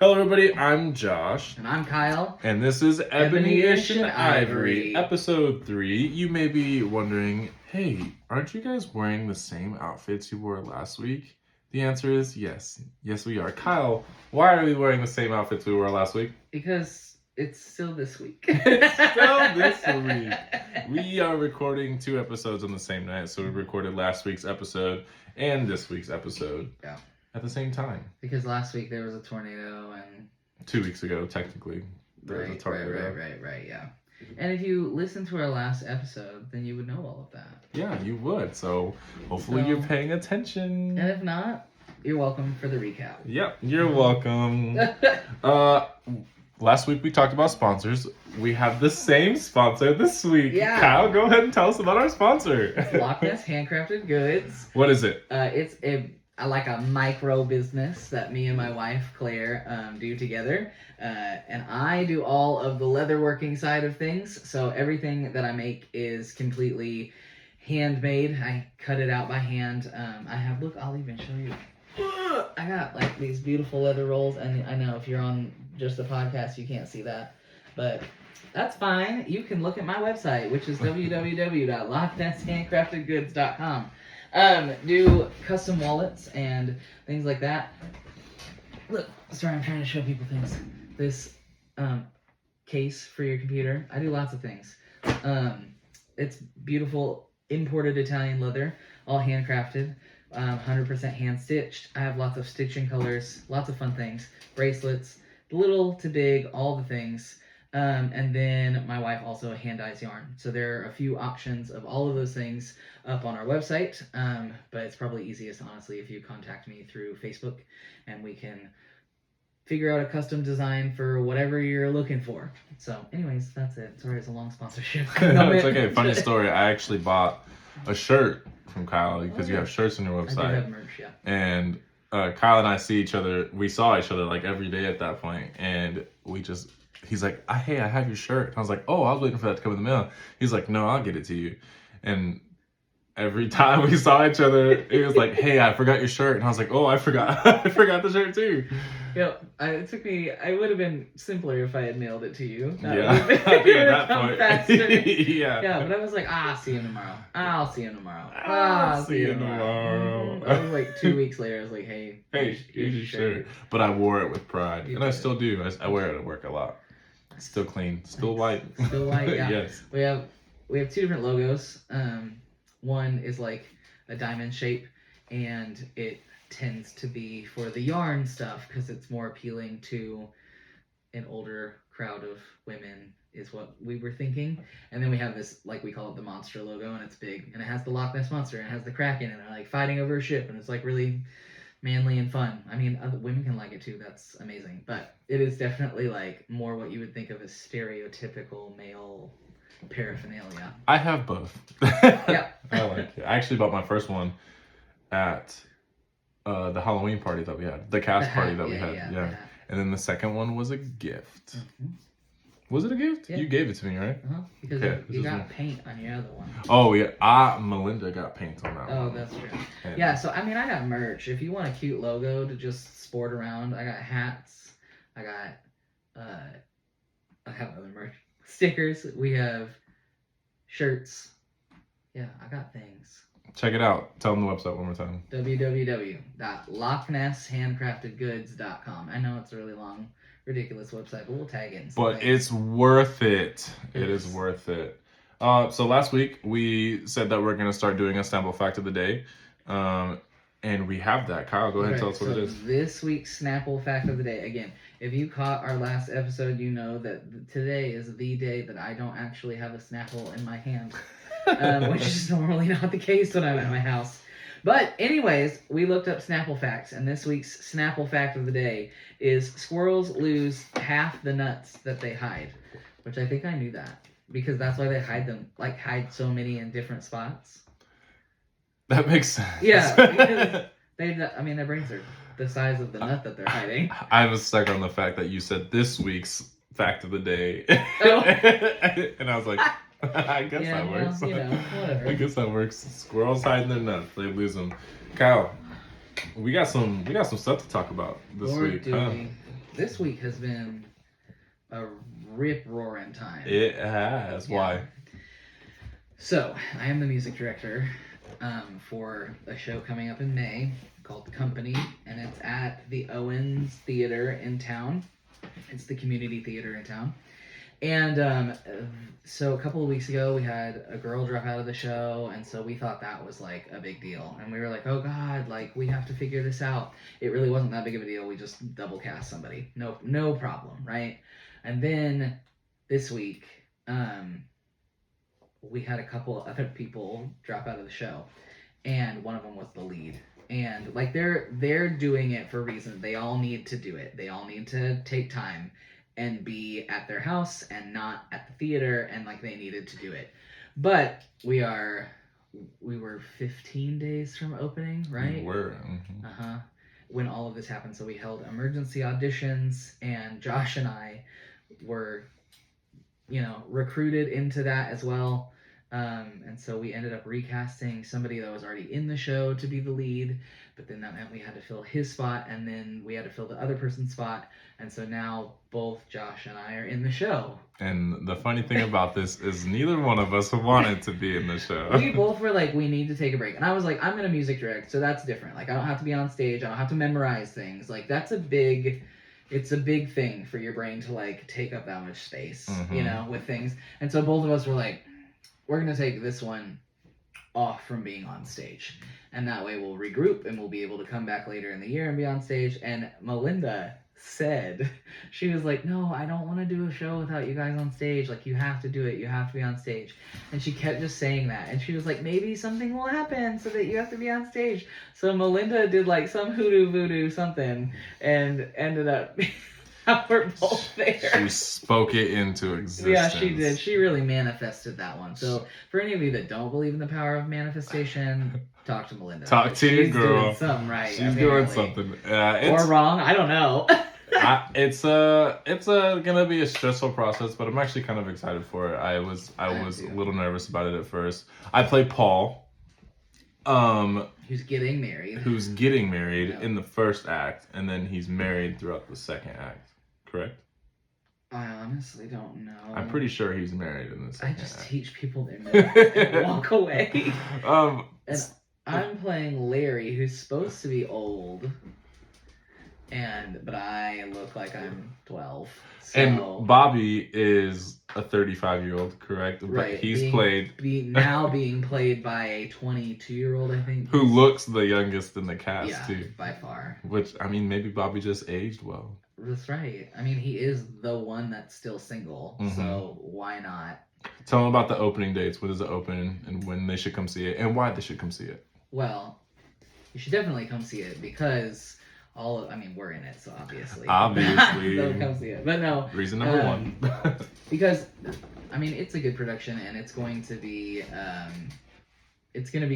Hello everybody, I'm Josh. And I'm Kyle. And this is Ebony-ish and Ivory. Episode 3. You may be wondering, hey, aren't you guys wearing the same outfits you wore last week? The answer is yes. Yes, we are. Kyle, why are we wearing the same outfits we wore last week? Because it's still this week. It's still this week. We are recording 2 episodes on the same night. So we recorded last week's episode and this week's episode. Yeah. At the same time. Because last week there was a tornado and... 2 weeks ago, technically, there was a tornado. Right, yeah. And if you listen to our last episode, then you would know all of that. Yeah, you would. So hopefully you're paying attention. And if not, you're welcome for the recap. Yep, you're welcome. Last week we talked about sponsors. We have the same sponsor this week. Yeah. Kyle, go ahead and tell us about our sponsor. It's Lochness HandCrafted Goods. What is it? It's like a micro business that me and my wife Claire do together, and I do all of the leatherworking side of things. So everything that I make is completely handmade. I cut it out by hand. I'll even show you. I got like these beautiful leather rolls, and I know if you're on just the podcast you can't see that, but that's fine. You can look at my website, which is www.lochnesshandcraftedgoods.com. Do custom wallets and things like that. Look, sorry, I'm trying to show people things. This case for your computer. I do lots of things. It's beautiful imported Italian leather, all handcrafted, 100% hand stitched. I have lots of stitching colors, lots of fun things. Bracelets, little to big, all the things. And then my wife also hand dyes yarn. So there are a few options of all of those things up on our website. But it's probably easiest, honestly, if you contact me through Facebook and we can figure out a custom design for whatever you're looking for. So anyways, that's it. Sorry, it's a long sponsorship. No, it's okay. Funny story. I actually bought a shirt from Kyle because you have shirts on your website. I do have merch, yeah. And Kyle and I we saw each other like every day at that point, and he's like, hey, I have your shirt. And I was like, oh, I was waiting for that to come in the mail. He's like, no, I'll get it to you. And every time we saw each other, it was like, hey, I forgot your shirt. And I was like, oh, I forgot the shirt too. It would have been simpler if I had mailed it to you. Yeah, at that point. Faster. Yeah. Yeah, but I was like, I'll see him tomorrow. I'll see you tomorrow. I was like 2 weeks later, I was like, hey, here's your shirt. But I wore it with pride. I still do. I wear it at work a lot. Still clean. Still white. Still white, yeah. Yes. We have 2 different logos. One is like a diamond shape, and it tends to be for the yarn stuff because it's more appealing to an older crowd of women is what we were thinking. And then we have this, like we call it the monster logo, and it's big, and it has the Loch Ness monster, and it has the Kraken, and they're like fighting over a ship, and it's like really manly and fun. I mean, other women can like it too. That's amazing. But it is definitely like more what you would think of as stereotypical male paraphernalia. I have both. Yeah. I like it. I actually bought my first one at the Halloween party that we had. The cast party that we had. Yeah. And then the second one was a gift. Mm-hmm. Was it a gift? Yeah. You gave it to me, right? Uh-huh. Because you got paint on your other one. Oh, yeah. Melinda got paint on that one. Oh, that's true. Yeah, so, I mean, I got merch. If you want a cute logo to just sport around, I got hats. I have other merch. Stickers. We have shirts. Yeah, I got things. Check it out. Tell them the website one more time. www.lochnesshandcraftedgoods.com. I know it's a really long, ridiculous website, but we'll tag it. But it's worth it. It is worth it. So last week we said that we're going to start doing a sample fact of the day. And we have that. Kyle, go ahead and tell us what it is. This week's Snapple fact of the day. Again, if you caught our last episode, you know that today is the day that I don't actually have a Snapple in my hand. Which is normally not the case when I'm at my house. But anyways, we looked up Snapple facts, and this week's Snapple fact of the day is squirrels lose half the nuts that they hide. Which I think I knew that, because that's why they hide so many in different spots. That makes sense. Yeah, because their brains are the size of the nut that they're hiding. I was stuck on the fact that you said this week's fact of the day. Oh. And I was like, I guess that works. Whatever. I guess that works. Squirrels hiding their nuts. They lose them. Kyle, we got some stuff to talk about this week, huh? this week has been a rip-roaring time. It has. Yeah. Why? So, I am the music director for a show coming up in May called The Company, and it's at the Owens Theater in town. It's the community theater in town. And so a couple of weeks ago, we had a girl drop out of the show, and so we thought that was like a big deal. And we were like, oh God, like we have to figure this out. It really wasn't that big of a deal. We just double cast somebody. No problem, right? And then this week, we had a couple other people drop out of the show, and one of them was the lead. And like they're doing it for a reason. They all need to do it. They all need to take time and be at their house and not at the theater, and like they needed to do it. But we were 15 days from opening, right? We were. Mm-hmm. When all of this happened. So we held emergency auditions, and Josh and I were, recruited into that as well. And so we ended up recasting somebody that was already in the show to be the lead, but then that meant we had to fill his spot, and then we had to fill the other person's spot, and so now both Josh and I are in the show. And the funny thing about this is neither one of us wanted to be in the show. We both were like, we need to take a break. And I was like, I'm going to music direct, so that's different. Like, I don't have to be on stage. I don't have to memorize things. Like, it's a big thing for your brain to, like, take up that much space, with things. And so both of us were like, we're going to take this one off from being on stage. And that way we'll regroup and we'll be able to come back later in the year and be on stage. And Melinda said, she was like, no, I don't want to do a show without you guys on stage. Like, you have to do it. You have to be on stage. And she kept just saying that. And she was like, maybe something will happen so that you have to be on stage. So Melinda did like some hoodoo voodoo something and ended up... we're both there. She spoke it into existence. Yeah, she did. She really manifested that one. So for any of you that don't believe in the power of manifestation, talk to Melinda. Talk to your girl. She's doing something right. She's doing something. Or wrong. I don't know. It's gonna be a stressful process, but I'm actually kind of excited for it. I was a little nervous about it at first. I play Paul. Who's getting married. In the first act, and then he's married throughout the second act. Correct? I honestly don't know. I'm pretty sure he's married in the second I just act. teach people their names and walk away. And I'm playing Larry, who's supposed to be old, but I look like I'm 12. So, and Bobby is a 35-year-old, correct? Right. But he's being played by a 22-year-old, I think. Who looks the youngest in the cast, too. By far. Which, I mean, maybe Bobby just aged well. That's right. I mean, he is the one that's still single, so why not? Tell them about the opening dates. When does it open, and when they should come see it, and why they should come see it. Well, you should definitely come see it because we're in it, so obviously. So come see it. But no. Reason number one. Because, it's a good production, and it's going to be,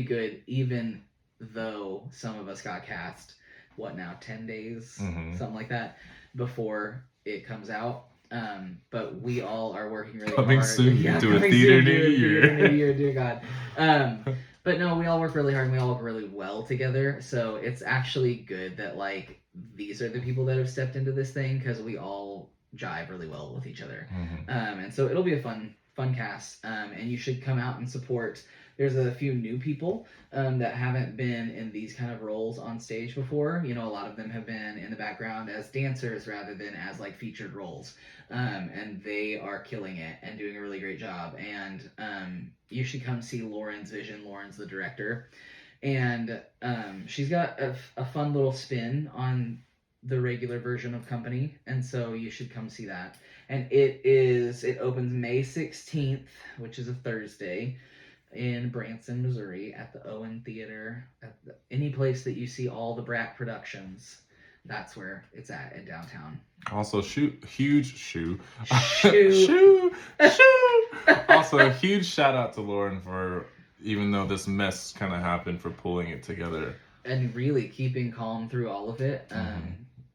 good, even though some of us got cast, 10 days? Something like that, before it comes out. But we all are working really coming hard. Soon to a theater near you. Dear God. But no, we all work really hard and we all work really well together. So it's actually good that like these are the people that have stepped into this thing because we all jive really well with each other. And so it'll be a fun cast. And you should come out and support. There's a few new people that haven't been in these kind of roles on stage before. A lot of them have been in the background as dancers rather than as like featured roles. And they are killing it and doing a really great job. And you should come see Lauren's vision. Lauren's the director. And she's got a fun little spin on the regular version of Company. And so you should come see that. And it opens May 16th, which is a Thursday, in Branson, Missouri, at the Owen Theater. Any place that you see all the Brat productions, that's where it's at in downtown. Also, huge Also, a huge shout out to Lauren for, even though this mess kind of happened, for pulling it together and really keeping calm through all of it.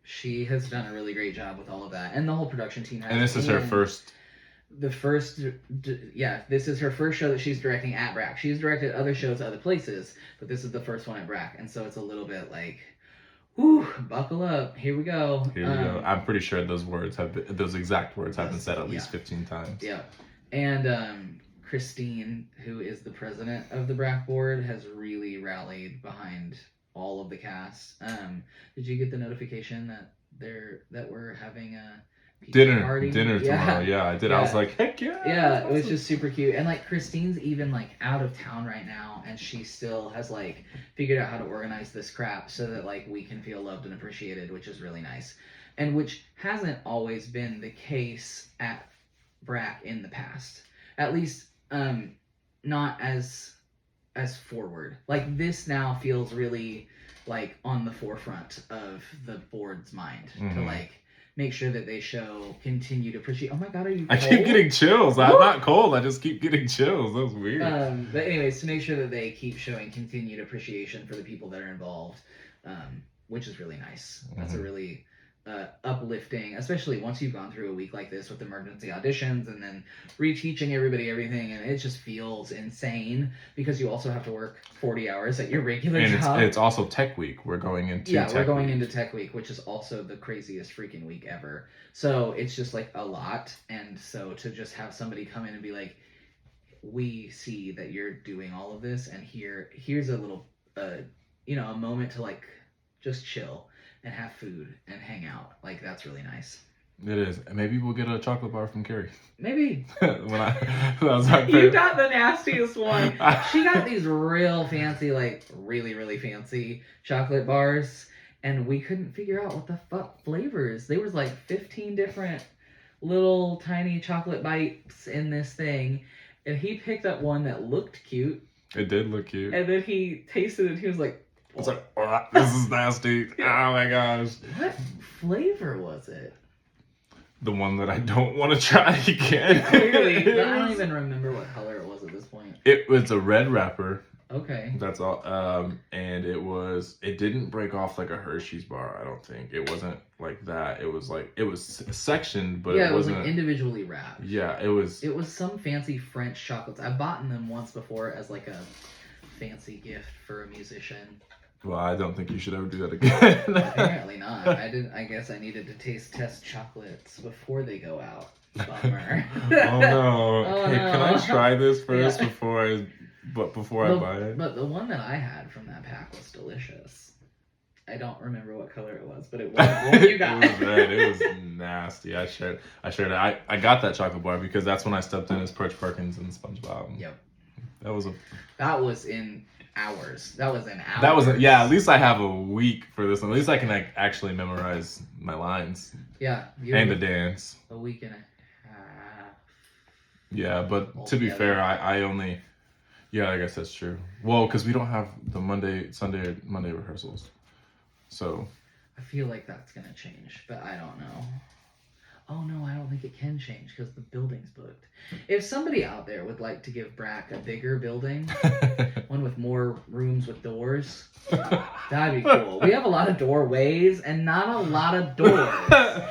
She has done a really great job with all of that, and the whole production team has. And this is her first. This is her first show that she's directing at BRAC. She's directed other shows other places, but this is the first one at BRAC, and so it's a little bit like, Whew, buckle up. Here we go. Here we go. I'm pretty sure those exact words have been said at least 15 times. Yeah. And Christine, who is the president of the BRAC board, has really rallied behind all of the cast. Did you get the notification that we're having a dinner party? tomorrow? Yeah, I did. Yeah. I was like, heck yeah. Yeah, it was just super cute. And like Christine's even like out of town right now, and she still has like figured out how to organize this crap so that like we can feel loved and appreciated, which is really nice. And which hasn't always been the case at BRAC in the past. At least not as forward. Like this now feels really like on the forefront of the board's mind to like make sure that they show continued appreciation. Oh my god, are you cold? I keep getting chills. I'm not cold. I just keep getting chills. That was weird. But anyways, to make sure that they keep showing continued appreciation for the people that are involved, which is really nice. That's a really uplifting, especially once you've gone through a week like this with emergency auditions and then reteaching everybody everything, and it just feels insane because you also have to work 40 hours at your regular job. It's also Tech Week. We're going into into Tech Week, which is also the craziest freaking week ever. So it's just like a lot, and so to just have somebody come in and be like, we see that you're doing all of this, and here's a little a moment to like just chill and have food and hang out. Like, that's really nice. It is. Maybe we'll get a chocolate bar from Carrie. Maybe. That was our You got the nastiest one. She got these real fancy, like, really, really fancy chocolate bars, and we couldn't figure out what the fuck flavors. There was, like, 15 different little tiny chocolate bites in this thing, and he picked up one that looked cute. It did look cute. And then he tasted it, and he was like, it's like, oh, this is nasty. Oh my gosh. What flavor was it? The one that I don't want to try again. Clearly, but I don't even remember what color it was at this point. It was a red wrapper. Okay. That's all. And it didn't break off like a Hershey's bar, I don't think. It wasn't like that. It was sectioned, but it wasn't like individually wrapped. Yeah, it was. It was some fancy French chocolates. I've bought them once before as like a fancy gift for a musician. Well, I don't think you should ever do that again. Apparently not. I guess I needed to test chocolates before they go out. Bummer. Oh no. Oh, hey, no. can I try this first before I buy it? But the one that I had from that pack was delicious. I don't remember what color it was, but it was the one you got. It was red. It was nasty. I shared it. I got that chocolate bar because that's when I stepped in as Perch Perkins and SpongeBob. Yep. That was in hours. At least I have a week for this one. At least I can actually memorize my lines. Yeah. And the dance. A week and a half. Yeah, but to be fair, I only... Yeah, I guess that's true. Well, because we don't have the Monday rehearsals. So... I feel like that's going to change, but I don't know. Oh no, I don't think it can change because the building's booked. If somebody out there would like to give BRAC a bigger building, one with more rooms with doors, that'd be cool. We have a lot of doorways and not a lot of doors.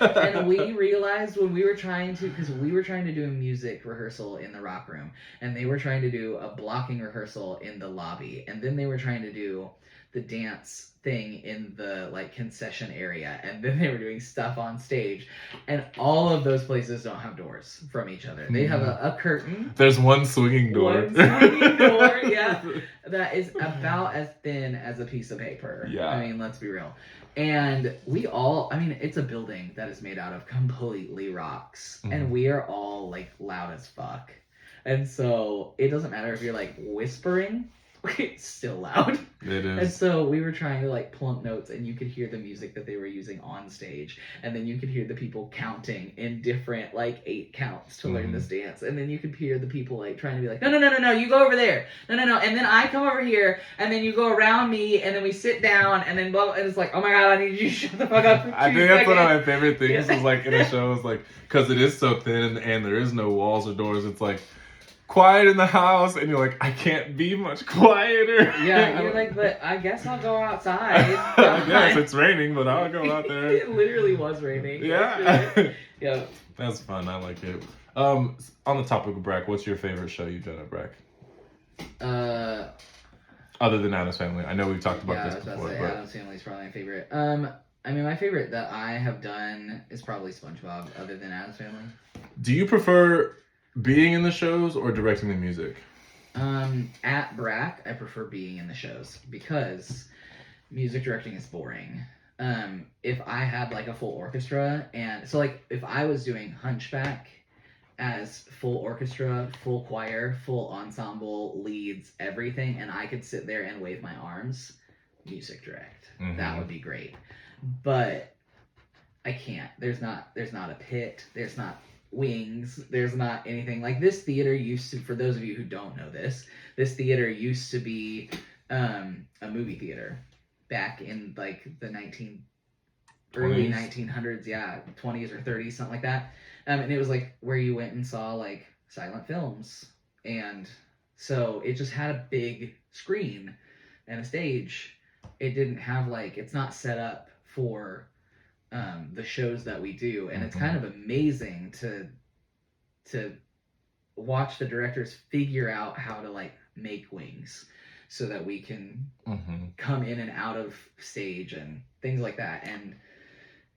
And we realized when we were trying to do a music rehearsal in the rock room, and they were trying to do a blocking rehearsal in the lobby, and then they were trying to do the dance thing in the like concession area, and then they were doing stuff on stage, and all of those places don't have doors from each other. They have a curtain. There's one swinging door. Yeah, that is about as thin as a piece of paper. Yeah, I mean, let's be real. And it's a building that is made out of completely rocks, and we are all like loud as fuck, and so it doesn't matter if you're like whispering. It's still loud. It is. And so we were trying to like plump notes, and you could hear the music that they were using on stage, and then you could hear the people counting in different like 8 counts to learn this dance, and then you could hear the people like trying to be like, no, you go over there, no, and then I come over here, and then you go around me, and then we sit down, and then blah, blah, and it's like, oh my god, I need you to shut the fuck up. I think that's one of my favorite things is like in a show is like, because it is so thin and there is no walls or doors, it's like quiet in the house, and you're like, I can't be much quieter. Yeah, you're like, but I guess I'll go outside. Yes, it's raining, but I'll go out there. It literally was raining. Yeah. Yeah. That's fun. I like it. On the topic of BRAC, what's your favorite show you've done at BRAC? Other than Addams Family. I know we've talked about this before. Say, but Addams Family is probably my favorite. I mean, my favorite that I have done is probably SpongeBob, other than Addams Family. Do you prefer being in the shows or directing the music? At BRAC, I prefer being in the shows because music directing is boring. If I had like a full orchestra, and so like if I was doing Hunchback as full orchestra, full choir, full ensemble, leads, everything, and I could sit there and wave my arms, music direct. Mm-hmm. That would be great. But I can't. There's not a pit. There's not wings. There's not anything. Like this theater used to, for those of you who don't know this theater used to be a movie theater back in like the early 1900s, 20s or 30s, something like that. And it was like where you went and saw like silent films, and so it just had a big screen and a stage. It didn't have like, it's not set up for the shows that we do, and it's kind of amazing to watch the directors figure out how to like make wings so that we can come in and out of stage and things like that. And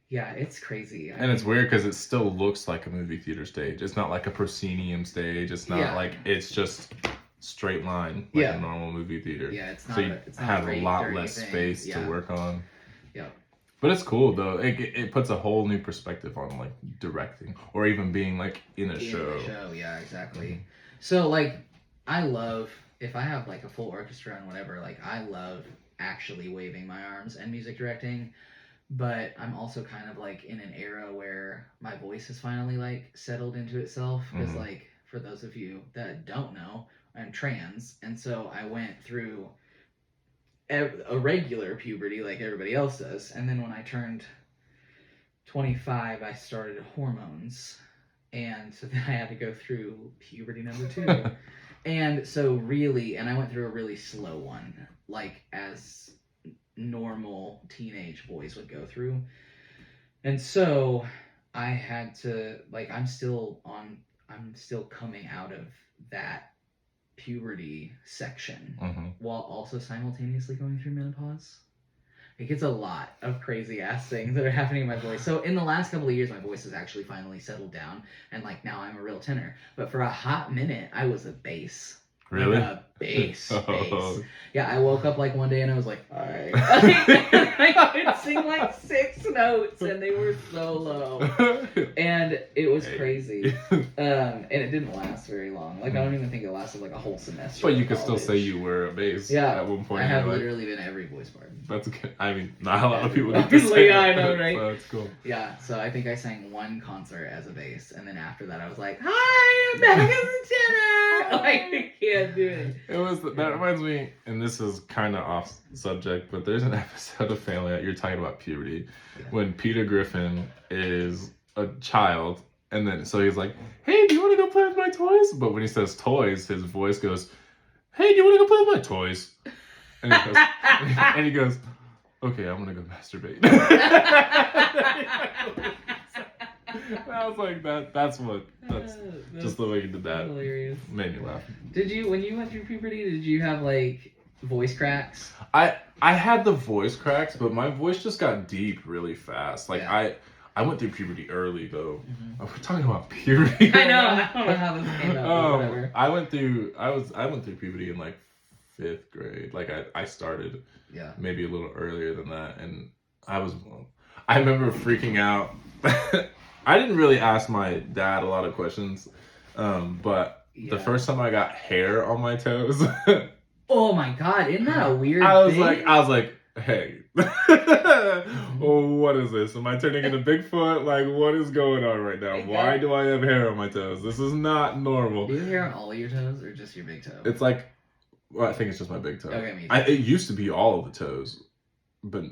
yeah, it's crazy. And it's weird because it still looks like a movie theater stage. It's not like a proscenium stage. It's not like, it's just straight line like a normal movie theater. Yeah, it's not. So you have a lot less space to work on. Yeah. But it's cool though. It puts a whole new perspective on like directing or even being like in a show. Yeah, exactly. So like, I love, if I have like a full orchestra and whatever, like I love actually waving my arms and music directing. But I'm also kind of like in an era where my voice has finally like settled into itself. Because like, for those of you that don't know, I'm trans, and so I went through a regular puberty like everybody else does, and then when I turned 25, I started hormones, and so then I had to go through puberty number 2. And so really, and I went through a really slow one, like as normal teenage boys would go through. And so I had to, like, I'm still coming out of that puberty section while also simultaneously going through menopause. It gets a lot of crazy ass things that are happening in my voice. So in the last couple of years, my voice has actually finally settled down, and like now I'm a real tenor. But for a hot minute, I was a bass. Really? Like a bass. Yeah, I woke up like one day and I was like, alright. I could sing like 6 notes and they were so low. And it was crazy. And it didn't last very long. Like, I don't even think it lasted like a whole semester. But you could still say you were a bass at one point. I have literally been every voice part. That's good. I mean, not a lot of people get to say that. I know, right? So that's cool. Yeah, so I think I sang one concert as a bass, and then after that I was like, hi, I'm back as a tenor! Like, I can't do it. That reminds me, and this is kind of off subject, but there's an episode of Family that you're talking about puberty, when Peter Griffin is a child, and then so he's like, hey, do you want to go play with my toys? But when he says toys, his voice goes, hey, do you want to go play with my toys? And he goes, okay, I'm gonna go masturbate. I was like, that's just the way you did that. Hilarious. Made me laugh. Did you, when you went through puberty, did you have like voice cracks? I had the voice cracks, but my voice just got deep really fast. Like I went through puberty early though. We're talking about puberty. I know. I don't know how this came up. Whatever. I went through puberty in like 5th grade. Like I started maybe a little earlier than that, and I remember freaking out. I didn't really ask my dad a lot of questions, but the first time I got hair on my toes. Oh my god, isn't that a weird I was thing? like, hey, what is this? Am I turning into Bigfoot? Like, what is going on right now? Why do I have hair on my toes? This is not normal. Do you have hair on all of your toes or just your big toe? It's like, well, I think it's just my big toe. Okay, me too. It used to be all of the toes, but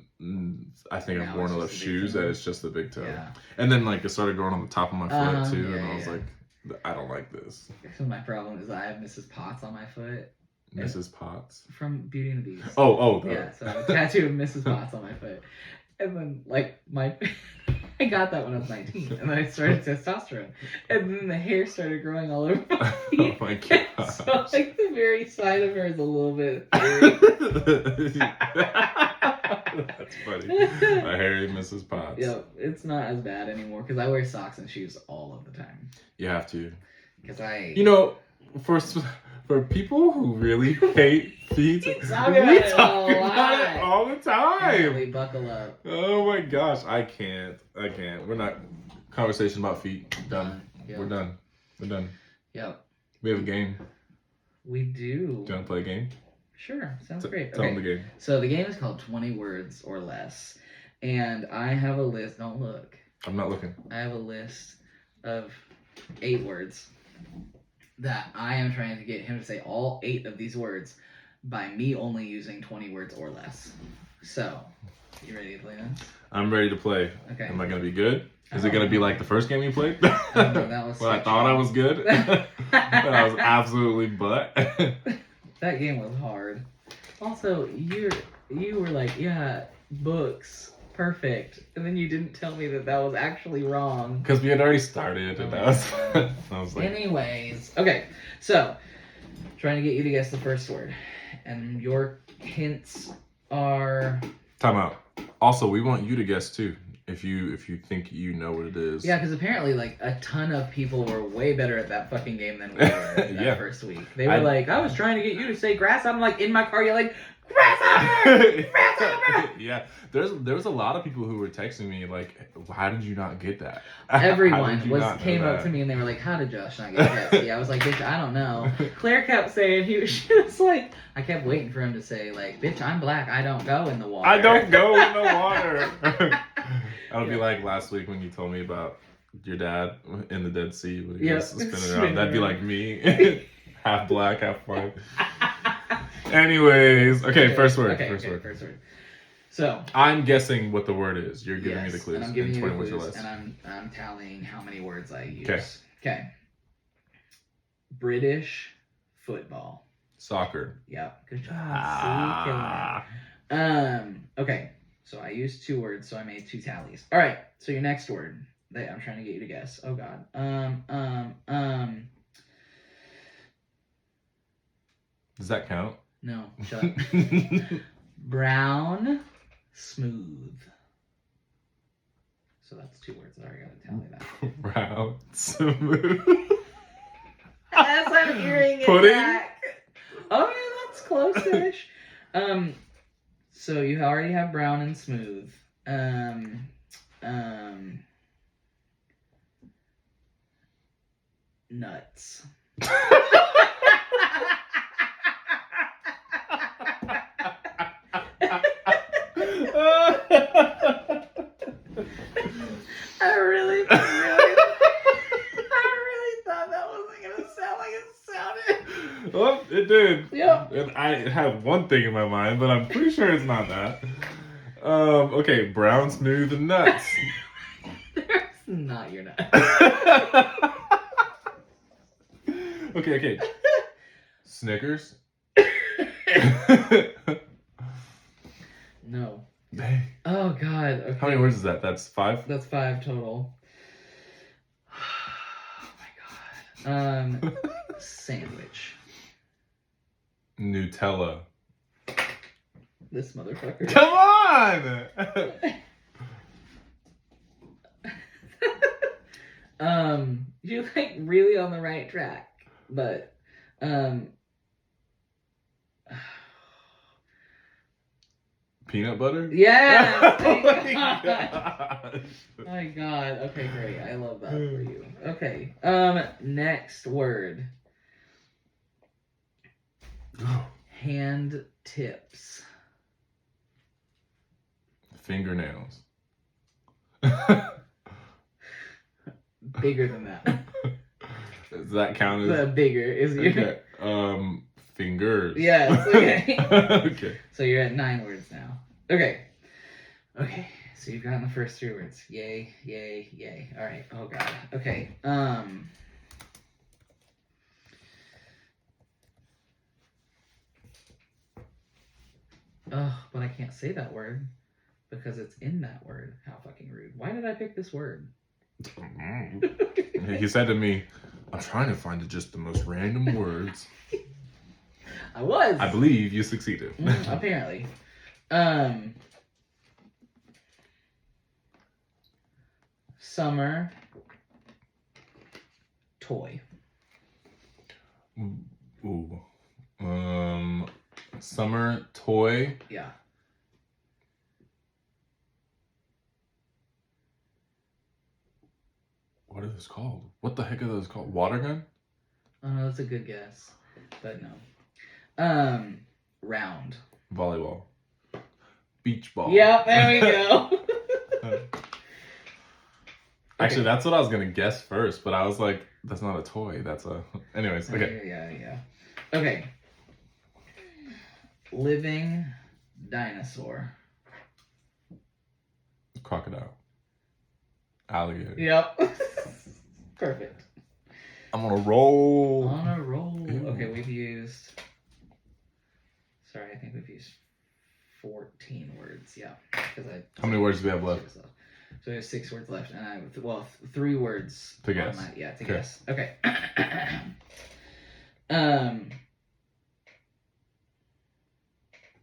I think I've worn enough shoes that it's just the big toe. Yeah. And then like it started growing on the top of my foot too, and I was like, I don't like this. So my problem is I have Mrs. Potts on my foot. Mrs. Potts? From Beauty and the Beast. Oh. Yeah, so I have a tattoo of Mrs. Potts on my foot. And then, like, I got that when I was 19, and then I started testosterone, and then the hair started growing all over my feet. Oh my god. So, like, the very side of her is a little bit hairy. That's funny. A hairy Mrs. Potts. Yeah, it's not as bad anymore because I wear socks and shoes all of the time. You have to. Because I... You know, for people who really hate feet, we talk about it all the time. Yeah, we buckle up. Oh my gosh, I can't. We're not conversation about feet. Done. Yep. We're done. Yep. We have a game. We do. Do you want to play a game? Sure, sounds great. Tell them the game. So the game is called 20 Words or Less. And I have a list. Don't look. I'm not looking. I have a list of 8 words that I am trying to get him to say all 8 of these words by me only using 20 words or less. So, you ready to play this? I'm ready to play. Okay. Am I going to be good? Is it going to be like the first game you played? No, that was well, I thought I was good. But I was absolutely butt. That game was hard. Also, you were like, yeah, books, perfect. And then you didn't tell me that was actually wrong. Because we had already started, and I was like... Anyways, okay, so, trying to get you to guess the first word. And your hints are... Time out. Also, we want you to guess, too. If you think you know what it is. Yeah, because apparently, like, a ton of people were way better at that fucking game than we were that first week. They were like, I was trying to get you to say grass. I'm like, in my car, you're like, grasshopper! Grasshopper! Yeah, there was a lot of people who were texting me, like, how did you not get that? Everyone came up to me and they were like, how did Josh not get that? Yeah, I was like, bitch, I don't know. Claire kept saying, she was like, I kept waiting for him to say, like, bitch, I'm black. I don't go in the water. I don't go in the water. That'll be like last week when you told me about your dad in the Dead Sea when he was spinning around. That'd be like me, half black, half white. Anyways, okay, first word. First word. So I'm guessing what the word is. You're giving me the clues. And I'm giving you the 20 clues, words or less. and I'm tallying how many words I use. Okay. Okay. British football. Soccer. Yep. Good job. See, killing it. Okay. So I used 2 words, so I made 2 tallies. All right. So your next word that I'm trying to get you to guess. Oh God. Does that count? No. Shut up. Brown, smooth. So that's 2 words. I already got to tally that. Brown, smooth. As I'm hearing it Pudding? back. Oh yeah, that's close-ish. So you already have brown and smooth. Nuts. I really thought that wasn't gonna sound like it sounded. Well, it did. Yep. And I have one thing in my mind, but I'm pretty sure it's not that. Okay, brown, smooth, and nuts. That's not your nuts. Okay. Snickers? No. Dang. Oh God. Okay. How many words is that? That's 5? That's 5 total. Oh my God. Sandwich. Nutella. This motherfucker. Come on! You're like really on the right track, but Peanut butter? yes! Oh my gosh. Oh my God. Okay, great. I love that for you. Okay. Next word. Hand tips. Fingernails. Bigger than that. Does that count as... The bigger is your... Okay. Fingers. Yes, okay. Okay. So you're at 9 words now. Okay. So you've gotten the first 3 words. Yay, yay, yay. All right. Oh God. Okay. Oh, but I can't say that word. Because it's in that word. How fucking rude. Why did I pick this word? He said to me, I'm trying to find just the most random words. I was. I believe you succeeded. Apparently. Summer toy. Ooh. Summer toy. Yeah. What are those called? What the heck are those called? Water gun? Oh no, that's a good guess. But no. Round. Volleyball. Beach ball. Yep, there we go. Actually, that's what I was gonna guess first, but I was like, that's not a toy. That's a. Anyways, okay. Yeah. Okay. Living dinosaur. Crocodile. Alligator. Yep. Perfect. I'm on a roll. On a roll. Ew. Okay, we've used. Sorry, I think we've used 14 words. Yeah. How many words do we have left? So we have 6 words left, and I have 3 words to guess. To guess. Okay.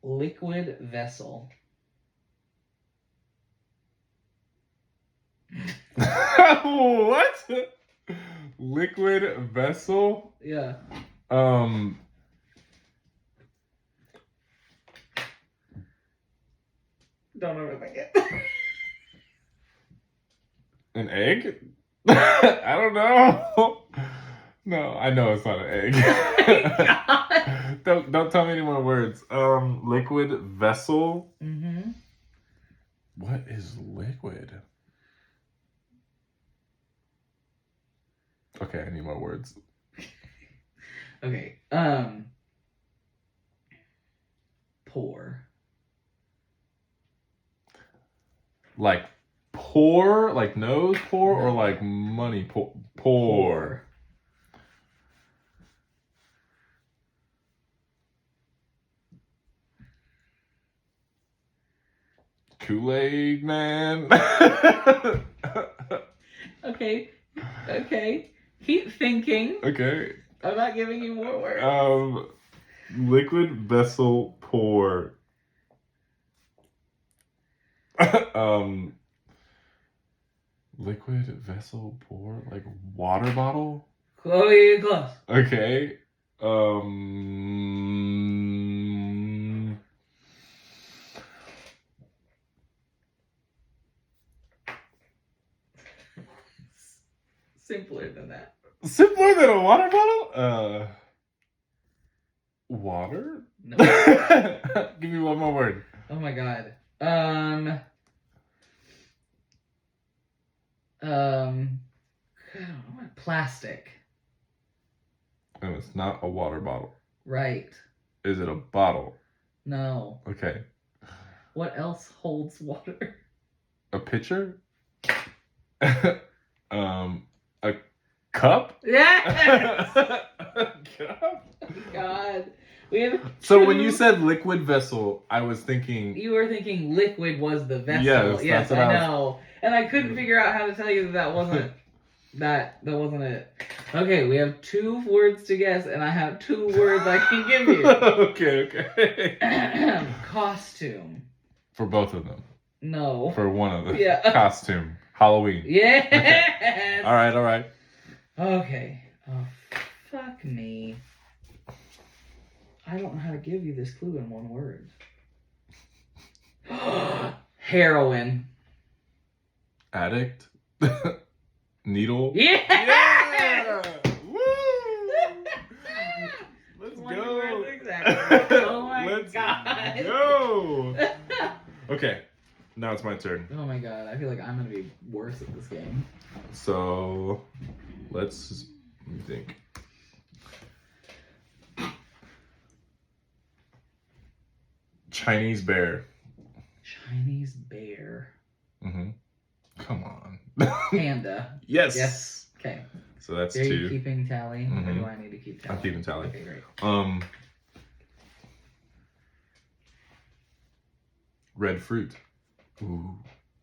Liquid vessel. What? Liquid vessel? Yeah. Don't overthink it. An egg? I don't know. No, I know it's not an egg. Don't tell me any more words. Liquid vessel. Mm-hmm. What is liquid? Okay, I need more words. Okay. Pour. Like pour, like nose pour, or like money pour? Pour. Kool-Aid man. Okay. Keep thinking. Okay. I'm not giving you more words. Liquid vessel pour. Liquid vessel pour, like water bottle. Chloe, close. Okay. Simpler than that. Simpler than a water bottle? Water? No. Give me one more word. Oh my god. Plastic. And it's not a water bottle. Right. Is it a bottle? No. Okay. What else holds water? A pitcher? A cup? Yes! A cup? God. We have So when you said liquid vessel, I was thinking... You were thinking liquid was the vessel. Yes, I know. And I couldn't figure out how to tell you that wasn't... that wasn't it. Okay, we have 2 words to guess, and I have 2 words I can give you. Okay. Costume. For both of them. No. For one of them. Yeah. Costume. Halloween. Yes. Okay. All right. Okay. Oh, fuck me. I don't know how to give you this clue in one word. Heroin. Addict. Needle. Yeah. Woo! Let's One go. word exactly. Oh my Let's god. go. Okay. Now it's my turn. Oh my god. I feel like I'm gonna be worse at this game. So let me think. Chinese bear. Chinese bear. Mm-hmm. Come on. Panda. Yes. Yes. Okay. So that's Are 2. you keeping tally? Or Mhm. do I need to keep tally? I'm keeping tally. Okay, great. Red fruit. Ooh.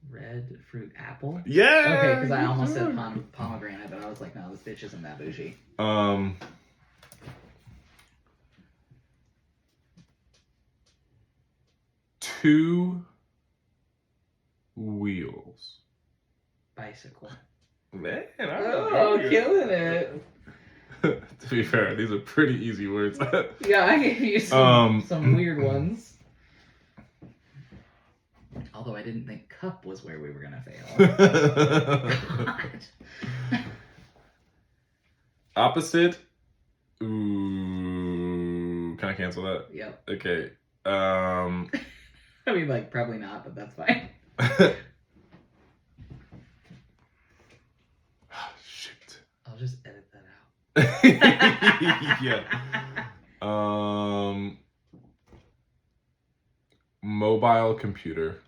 Red fruit apple? Yeah! Okay, because I almost said pomegranate, but I was like, no, this bitch isn't that bougie. 2 wheels. Bicycle. Man, killing it. To be fair, these are pretty easy words. Yeah, I gave you some weird ones. Although I didn't think cup was where we were gonna fail. God. Opposite. Ooh, can I cancel that? Yep. Okay. I mean, like, probably not, but that's fine. Shit. I'll just edit that out. Yeah. Mobile computer.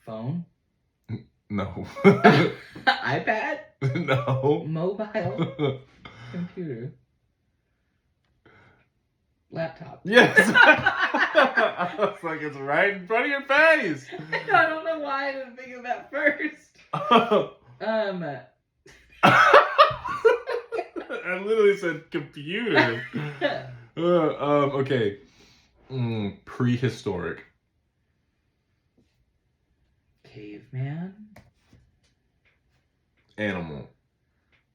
Phone? No. iPad? No. Mobile computer. Laptop. Yes. I was like, it's right in front of your face. I don't know why I didn't think of that first. I literally said computer. Okay. Prehistoric. Caveman. Animal.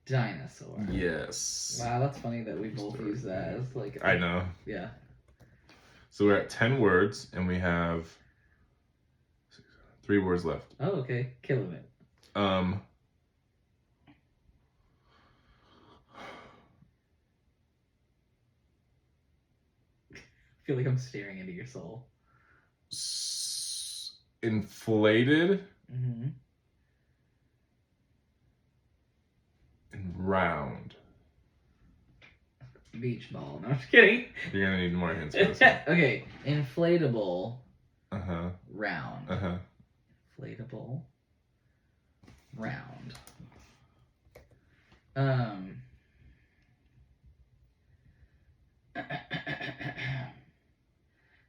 Dinosaur. Yes. Wow, that's funny that we both use that as like. I know. Yeah. So we're at 10 words, and we have 3 words left. Oh, okay. Killing it. I feel like I'm staring into your soul. Inflated. Mm-hmm. And round. Beach ball. No, I'm just kidding. You're gonna need more hints for this one. Okay. Inflatable. Uh-huh. Round. Uh-huh. Inflatable. Round.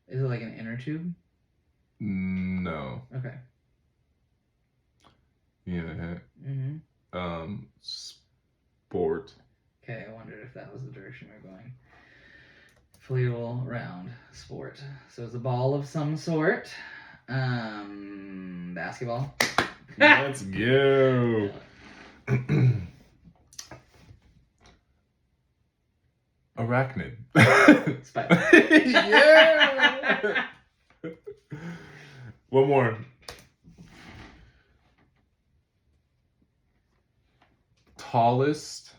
Is it like an inner tube? No. Okay. Yeah. Mm-hmm. Sport. Okay, I wondered if that was the direction we were going. Inflatable, round, sport. So it's a ball of some sort. Basketball. Let's go. Arachnid. Spider. Yeah. One more. Tallest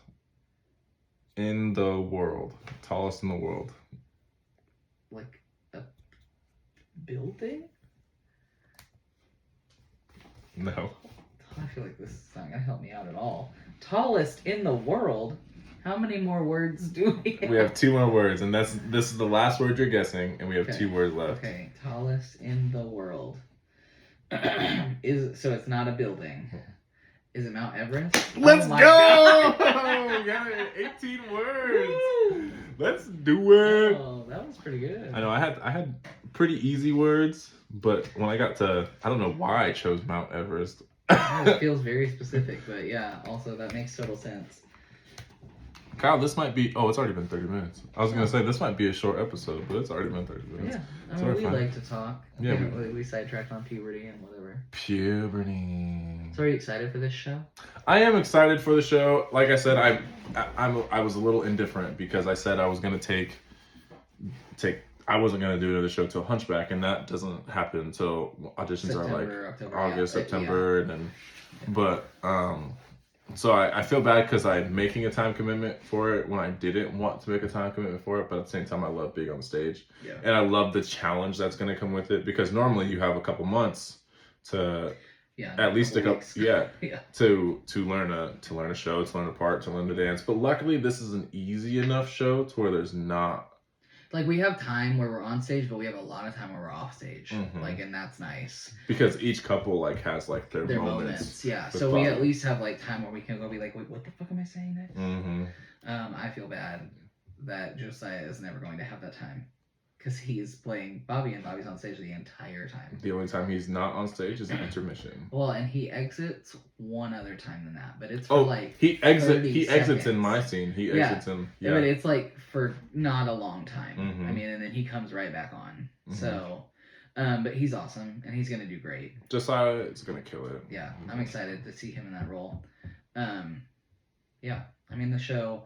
in the world. Tallest in the world. Like a building? No. I feel like this is not gonna help me out at all. Tallest in the world? How many more words do we have? We have 2 more words, and this is the last word you're guessing, and we have 2 words left. Okay, tallest in the world. So it's not a building. Is it Mount Everest? Let's Oh my go! God. We got it in 18 words. Woo! Let's do it. Oh, that was pretty good. I know I had pretty easy words, but when I got to, I don't know why I chose Mount Everest. It feels very specific, but yeah, also that makes total sense. Kyle, this might be. Oh, it's already been 30 minutes. I was gonna say this might be a short episode, but it's already been 30 minutes. Yeah, I So mean, we're we fine. like to talk. Yeah, we sidetracked on puberty and whatever. Puberty. So, are you excited for this show? I am excited for the show. Like I said, I was a little indifferent because I said I was gonna take. I wasn't gonna do the show till Hunchback, and that doesn't happen until auditions September, are like October, August, yeah. September, and then. But so I feel bad because I'm making a time commitment for it when I didn't want to make a time commitment for it, but at the same time I love being on the stage. Yeah. And I love the challenge that's going to come with it because normally you have a couple months to at least a couple to learn a show, to learn a part, to learn to dance. But luckily this is an easy enough show to where there's not like we have time where we're on stage, but we have a lot of time where we're off stage. Mm-hmm. Like, and that's nice because each couple like has like their moments. Yeah. So we at least have like time where we can go be like, wait, what the fuck am I saying next? Mm-hmm. I feel bad that Josiah is never going to have that time. because he's playing Bobby, and Bobby's on stage the entire time. The only time he's not on stage is intermission. Well, and he exits one other time than that, but it's for like he exits seconds. in my scene. He exits in. Yeah, but it's like for not a long time. Mhm. I mean, and then he comes right back on. Mhm. So, but he's awesome, and he's gonna do great. Josiah is gonna kill it. Yeah, I'm excited to see him in that role. Yeah, I mean the show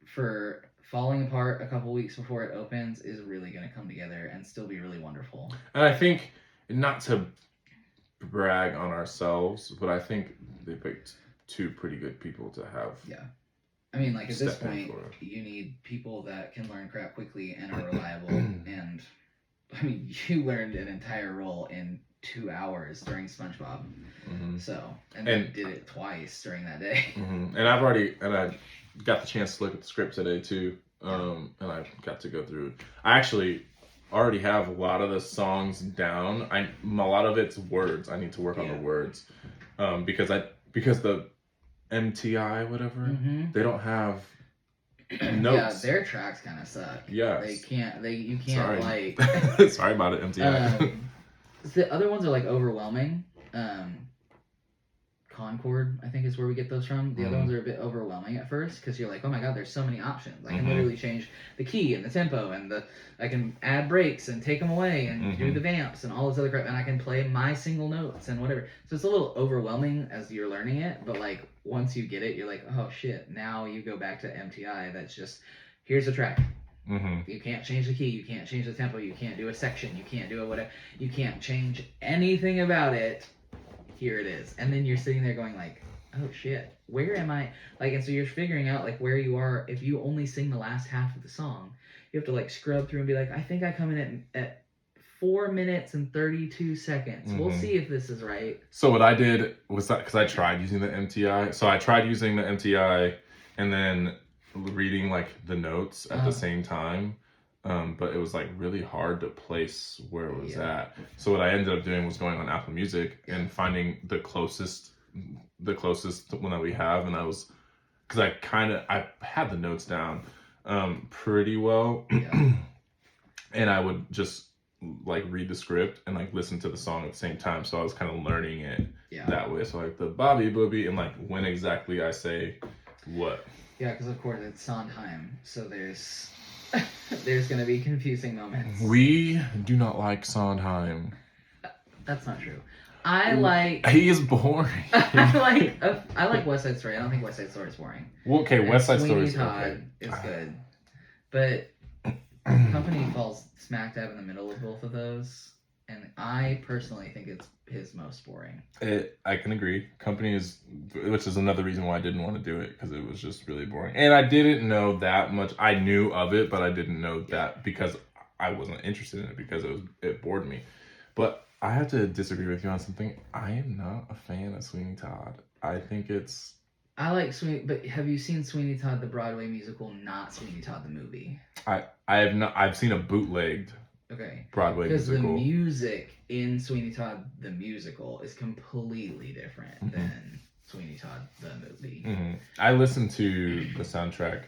for falling apart a couple weeks before it opens is really going to come together and still be really wonderful. And I think, not to brag on ourselves, but I think they picked two pretty good people to have. Yeah. I mean, like at this point, you need people that can learn crap quickly and are reliable. And I mean, you learned an entire role in 2 hours during SpongeBob. Mm-hmm. So, and then did it twice during that day. Mm-hmm. And I got the chance to look at the script today too. And I got to go through. I actually already have a lot of the songs down. A lot of it's words. I need to work on the words. Because the MTI whatever, they don't have notes. Yeah, their tracks kind of suck. Yeah. You can't like Sorry about it, MTI. The other ones are like overwhelming. Concord, I think, is where we get those from. The other ones are a bit overwhelming at first because you're like, oh my god, there's so many options. I can literally change the key and the tempo and I can add breaks and take them away and do the vamps and all this other crap, and I can play my single notes and whatever. So it's a little overwhelming as you're learning it, but like once you get it, you're like, oh shit, now you go back to MTI. That's just, here's a track. You can't change the key, you can't change the tempo, you can't do a section, you can't do a whatever, you can't change anything about it. Here it is. And then you're sitting there going like, oh shit, where am I? Like, and so you're figuring out like where you are. If you only sing the last half of the song, you have to like scrub through and be like, I think I come in at 4 minutes and 32 seconds. We'll see if this is right. So what I did was that, because I tried using the MTI. So I tried using the MTI and then reading like the notes at the same time. But it was like really hard to place where it was at. So what I ended up doing was going on Apple Music and finding the closest one that we have, and because I had the notes down pretty well, and I would just like read the script and like listen to the song at the same time. So I was kind of learning it that way. So like the Bobby Booby and like when exactly I say what. Yeah, because of course it's Sondheim, so there's going to be confusing moments. We do not like Sondheim. That's not true. He is boring. I like West Side Story. I don't think West Side Story is boring. Well, okay, West Side Story is okay. Is good, but Company falls smack dab in the middle of both of those, and I personally think it's his most boring. I can agree. Company which is another reason why I didn't want to do it, because it was just really boring. And I didn't know that much. I knew of it, but I didn't know that because I wasn't interested in it, because it bored me. But I have to disagree with you on something. I am not a fan of Sweeney Todd. I think it's... I like Sweeney, but have you seen Sweeney Todd the Broadway musical, not Sweeney Todd the movie? I have not. I've seen a bootlegged Broadway musical. Because the music in Sweeney Todd the musical is completely different than Sweeney Todd the movie. I listened to the soundtrack.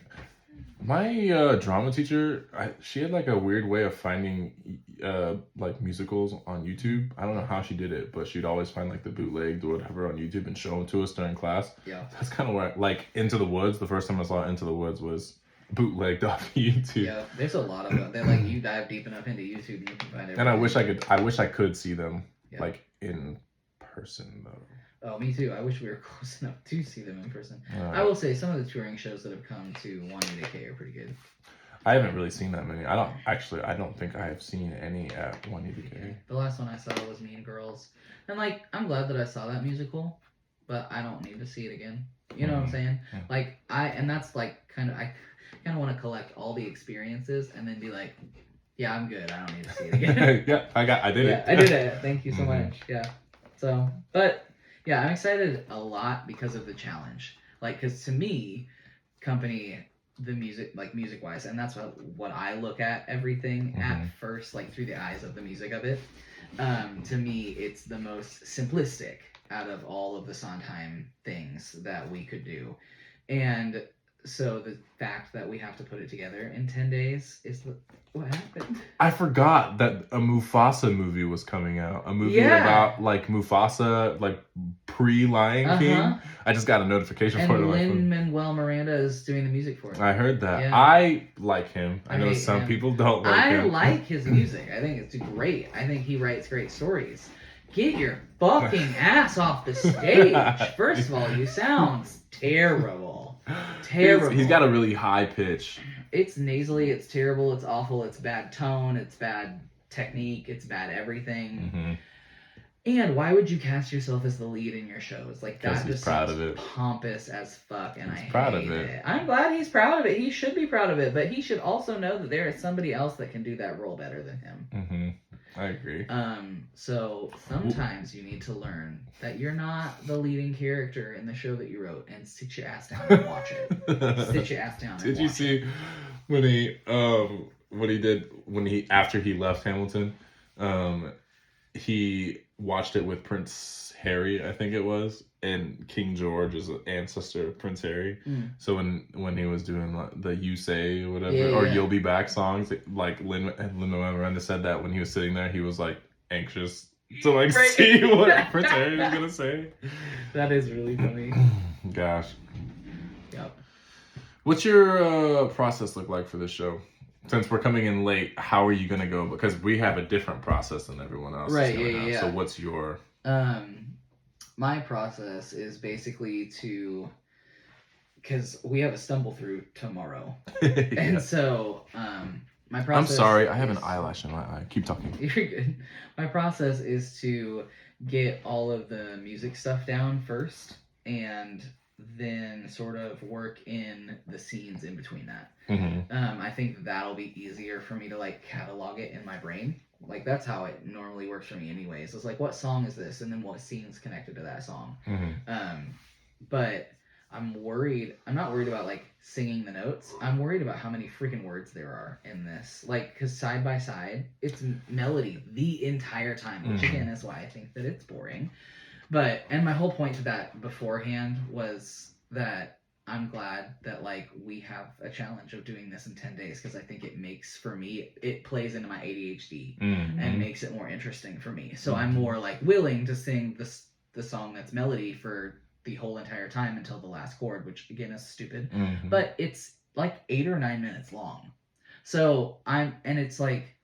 My drama teacher, she had like a weird way of finding like musicals on YouTube. I don't know how she did it, but she'd always find like the bootlegged or whatever on YouTube and show them to us during class. Yeah, that's kind of where like Into the Woods. The first time I saw Into the Woods was bootlegged off YouTube. Yeah, there's a lot of them. They're like, you dive deep enough into YouTube and you can find it. And I wish I could see them like in person though. Oh, me too. I wish we were close enough to see them in person. I will say some of the touring shows that have come to Juanita K are pretty good. I haven't really seen that many. I don't think I have seen any at Juanita K. The last one I saw was Mean Girls. And like, I'm glad that I saw that musical, but I don't need to see it again. You know what I'm saying? Like, that's like I kind of want to collect all the experiences and then be like, yeah, I'm good. I don't need to see it again. Yeah, I did it. I did it. Thank you so much. Yeah. So, but yeah, I'm excited a lot because of the challenge. Like, because to me, Company, the music, like music-wise, and that's what I look at everything at first, like through the eyes of the music of it. To me, it's the most simplistic out of all of the Sondheim things that we could do. And so the fact that we have to put it together in 10 days is what happened. I forgot that a Mufasa movie was coming out. A movie Yeah. about like Mufasa, like pre-Lion King. I just got a notification for it And on my phone. Lin-Manuel Miranda is doing the music for it. I heard that. Yeah. I like him. I know hate some him. people don't like him. I like his music. I think it's great. I think he writes great stories. Get your fucking ass off the stage. First of all, you sound terrible. Terrible. He's got a really high pitch. It's nasally, it's terrible, it's awful, it's bad tone, it's bad technique, it's bad everything. Mm-hmm. And why would you cast yourself as the lead in your shows? Like, that just proud sounds of it. pompous as fuck, and He's I proud hate of it. it. I'm glad he's proud of it. He should be proud of it, but he should also know that there is somebody else that can do that role better than him. Mm-hmm. I agree. So sometimes you need to learn that you're not the leading character in the show that you wrote, and sit your ass down and watch it. Sit your ass down. Did you see when he after he left Hamilton, he watched it with Prince Harry, I think it was, and King George is an ancestor of Prince Harry. So when he was doing like, the "You Say" or whatever, or "You'll Be Back" songs, like Lin-Manuel Miranda said that when he was sitting there, he was like anxious to like see what Prince Harry was gonna say. That is really funny. Gosh. Yep. What's your process look like for this show? Since we're coming in late, how are you gonna go? Because we have a different process than everyone else. Right. Yeah. So what's your? My process is basically because we have a stumble through tomorrow, and so my process. I'm sorry, I have an eyelash in my eye. Keep talking. You're good. My process is to get all of the music stuff down first, and then sort of work in the scenes in between that. Mm-hmm. I think that'll be easier for me to like catalog it in my brain. Like, that's how it normally works for me anyways. It's like, what song is this? And then what scene's connected to that song? Mm-hmm. But I'm not worried about like singing the notes. I'm worried about how many freaking words there are in this. Like, because side by side, it's melody the entire time, which again is why I think that it's boring. And my whole point to that beforehand was that I'm glad that like we have a challenge of doing this in 10 days, because I think it makes, for me, it plays into my ADHD and makes it more interesting for me. So I'm more like willing to sing the song that's melody for the whole entire time until the last chord, which again is stupid, but it's like 8 or 9 minutes long. So it's like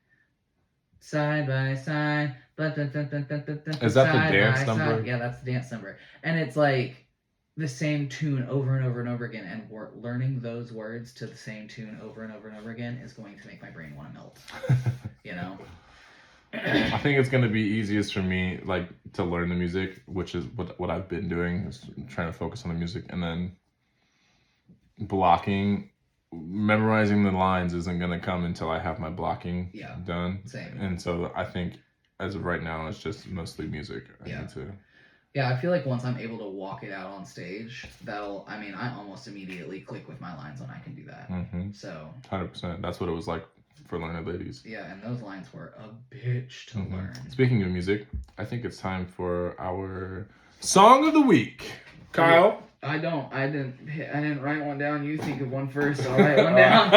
side by side. Is that the dance number? Yeah, that's the dance number. And it's like the same tune over and over and over again, and learning those words to the same tune over and over and over again is going to make my brain want to melt. You know? I think it's going to be easiest for me, like, to learn the music, which is what I've been doing, is trying to focus on the music, and then blocking. Memorizing the lines isn't going to come until I have my blocking done. Same. And so I think as of right now, it's just mostly music. Yeah, I feel like once I'm able to walk it out on stage, I almost immediately click with my lines when I can do that. So 100%. That's what it was like for Learned Ladies. Yeah, and those lines were a bitch to learn. Speaking of music, I think it's time for our song of the week. Kyle? I didn't write one down. You think of one first. I'll write one down.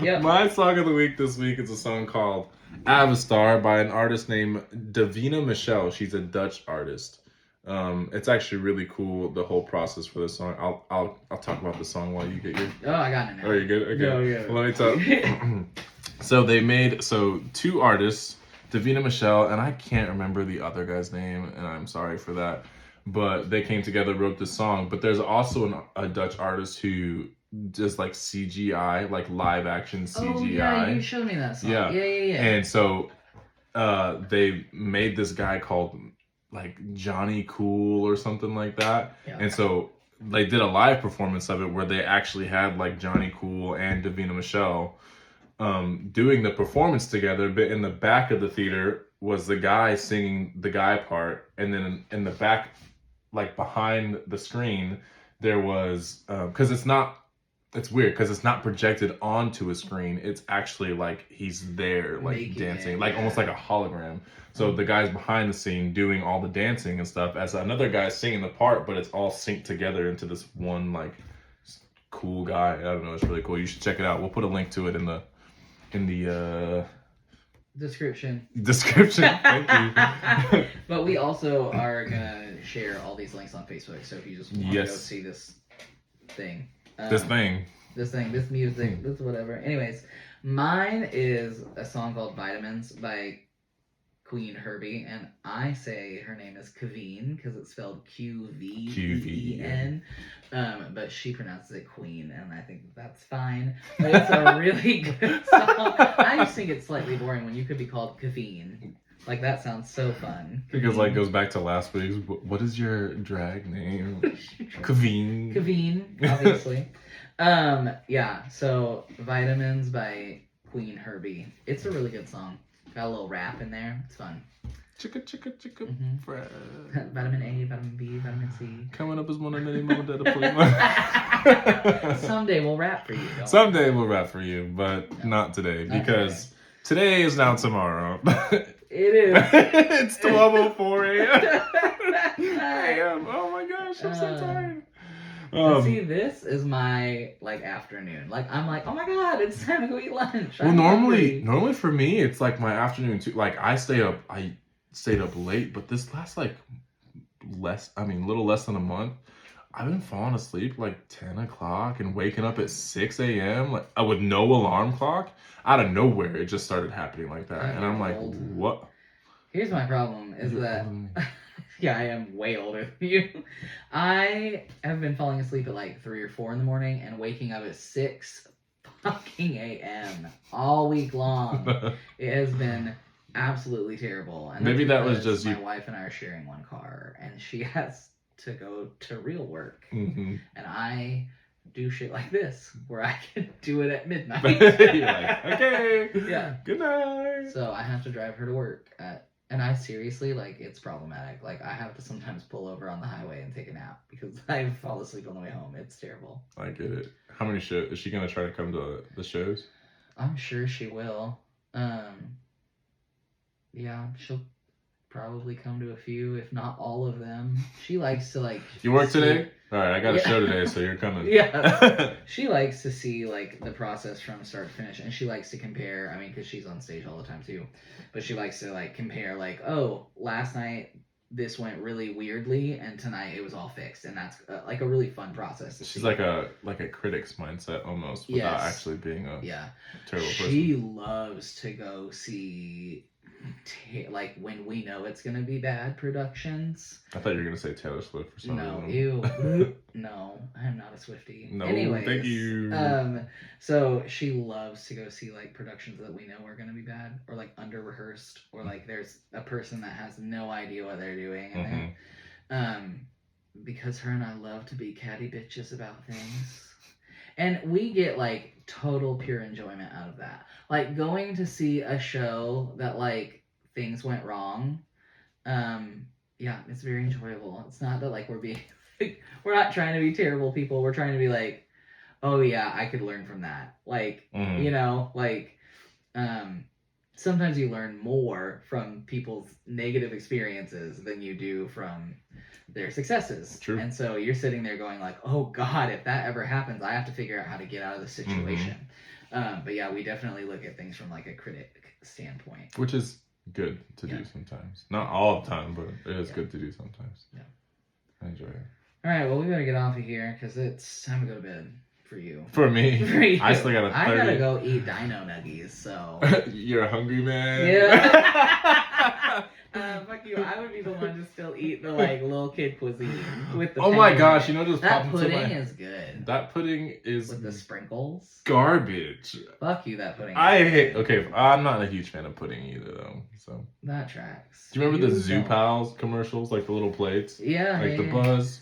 Yep. My song of the week this week is a song called Avastar by an artist named Davina Michelle. She's a Dutch artist. It's actually really cool, the whole process for this song. I'll talk about the song while you get your. Oh, I got it now. Oh, you good? Okay. No, yeah. Well, let me talk. So two artists, Davina Michelle, and I can't remember the other guy's name, and I'm sorry for that. But they came together, wrote this song. But there's also a Dutch artist who does like CGI, like live action CGI. Oh yeah, you showed me that song. Yeah. And so they made this guy called like Johnny Cool or something like that. Yeah. And so they did a live performance of it where they actually had like Johnny Cool and Davina Michelle doing the performance together. But in the back of the theater was the guy singing the guy part, and then in the back, like behind the screen, there was because it's not it's weird because it's not projected onto a screen. It's actually like he's there, like Making dancing, it, like yeah. almost like a hologram. So the guy's behind the scene doing all the dancing and stuff, as another guy's singing the part, but it's all synced together into this one like cool guy. I don't know. It's really cool. You should check it out. We'll put a link to it in the description. Thank you. But we also are gonna share all these links on Facebook. So if you just want to go see this thing, this music, this whatever. Anyways, mine is a song called "Vitamins" by Queen Herby, and I say her name is Qveen because it's spelled Qveen. But she pronounces it Queen, and I think that's fine. But it's a really good song. I just think it's slightly boring when you could be called Qveen. Like, that sounds so fun. Because, like, goes back to last week's, what is your drag name? Qveen. Qveen, obviously. Yeah, so Vitamins by Queen Herby. It's a really good song. Got a little rap in there. It's fun. Chicka, chicka, chicka, friend. Vitamin A, vitamin B, vitamin C. Coming up as one of many more that Someday we'll rap for you. Someday we'll rap for you, but not today, because today is now tomorrow. It is. It's 12:04 a.m. Oh my gosh, I'm so tired. See, this is my like afternoon. Like I'm like, oh my god, it's time to go eat lunch. Well, normally for me, it's like my afternoon too. Like I stayed up late, but this last like little less than a month, I've been falling asleep like 10 o'clock and waking up at 6 a.m. like with no alarm clock. Out of nowhere, it just started happening like that, and I'm like, what? Here's my problem: is that. Yeah, I am way older than you. I have been falling asleep at like 3 or 4 in the morning and waking up at 6 fucking a.m. all week long. It has been absolutely terrible. And maybe that was just my wife and I are sharing one car, and she has to go to real work, and I do shit like this where I can do it at midnight. You're like, okay, yeah, good night. So I have to drive her to work and I seriously, like, it's problematic. Like, I have to sometimes pull over on the highway and take a nap because I fall asleep on the way home. It's terrible. I get it. How many shows? Is she going to try to come to the shows? I'm sure she will. Yeah, she'll probably come to a few, if not all of them. She likes to, like... You work today? All right, I got a show today, so you're coming. Yeah. She likes to see, like, the process from start to finish, and she likes to compare, I mean, because she's on stage all the time, too, but she likes to, like, compare, like, oh, last night this went really weirdly, and tonight it was all fixed, and that's, like, a really fun process. She's like a critic's mindset, almost, without actually being a terrible person. She loves to go see... like when we know it's gonna be bad productions. I thought you were gonna say Taylor Swift for some reason. Ew. No, I'm not a Swiftie. No, anyways, thank you. So she loves to go see like productions that we know are gonna be bad or like under rehearsed or like there's a person that has no idea what they're doing in it. Because her and I love to be catty bitches about things. And we get, like, total pure enjoyment out of that. Like, going to see a show that, like, things went wrong, yeah, it's very enjoyable. It's not that, like, we're not trying to be terrible people. We're trying to be like, oh, yeah, I could learn from that. Like, you know, like, sometimes you learn more from people's negative experiences than you do from their successes. True. And so you're sitting there going like, oh God, if that ever happens, I have to figure out how to get out of the situation. But yeah, we definitely look at things from like a critic standpoint. Which is good to do sometimes. Not all the time, but it is good to do sometimes. Yeah. I enjoy it. All right, well, we better get off of here because it's time to go to bed. For you. For me. For you. I still got I gotta go eat dino nuggies, so. You're a hungry man? Yeah. Fuck you. I would be the one to still eat the like little kid cuisine with the. Oh my gosh! You know just that pudding is good. That pudding is with the sprinkles. Garbage. Fuck you, that pudding. I hate. Okay, I'm not a huge fan of pudding either, though. So that tracks. Do you remember the Zoo Pals commercials, like the little plates? Yeah. Like the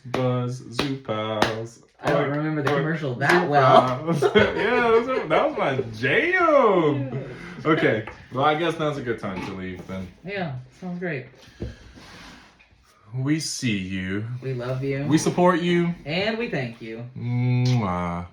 Buzz Zoo Pals. I don't remember the commercial that well. Yeah, that was my jam. Okay, well, I guess now's a good time to leave then. Yeah, sounds great. We see you. We love you. We support you. And we thank you. Mwah.